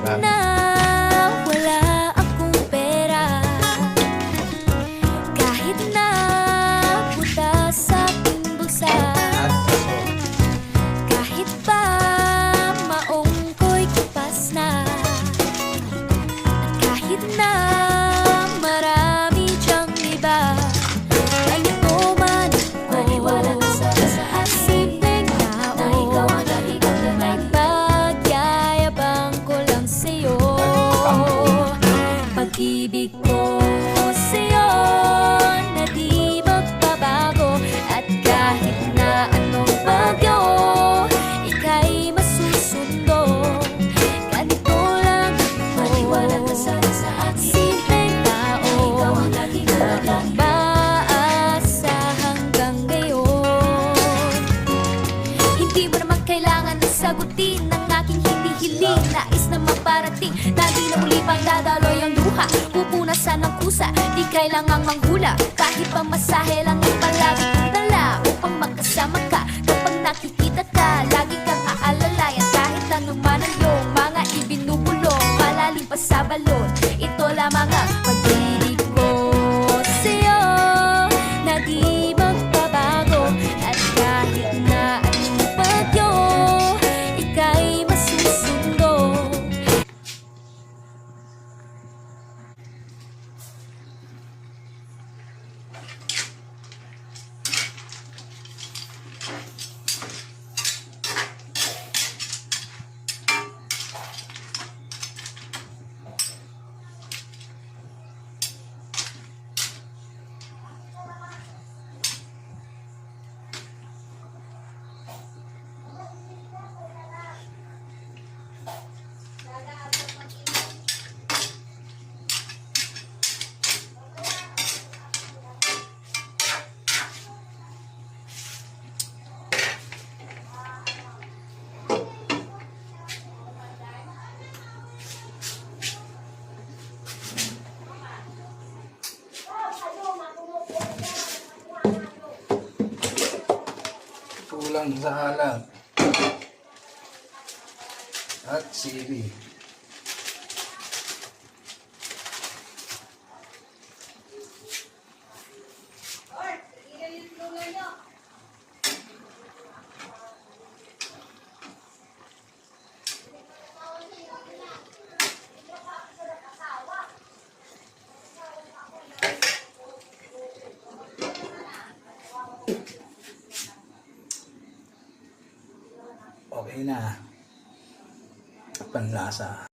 na wala akong pera, kahit na butas sa aking bulsa, kahit pa maong ko'y kipas na, at kahit na marami diyang iba, ganito man ako sa simpleng tao. May pagyayabang ko lang sa'yo, pag-ibig ko sa'yo na di magbabago. At kahit na anong bagyo, ika'y masusundo. Ganito lang ako sa simpleng tao na umaasa hanggang ngayon. Hindi mo naman kailangan na sagutin ang aking hindi-hiling. Nais na maparating na di na muli pang dadaloy ang luha, pupunasan ng kusa, di kailangang manghula. Kahit pa masahe lang ang palagi kong dala upang magkasama ka. Kapag nakikita ka, lagi kang aalalay. At kahit anuman ang iyong mga ibinubulong, malalim pa sa balon, ito lamang ang pag-ibig ko sa'yo na di magbabago. At kahit na anong bagyo, ika'y masusundo. Kulang sa halag at sili. Okay na. Panlasa.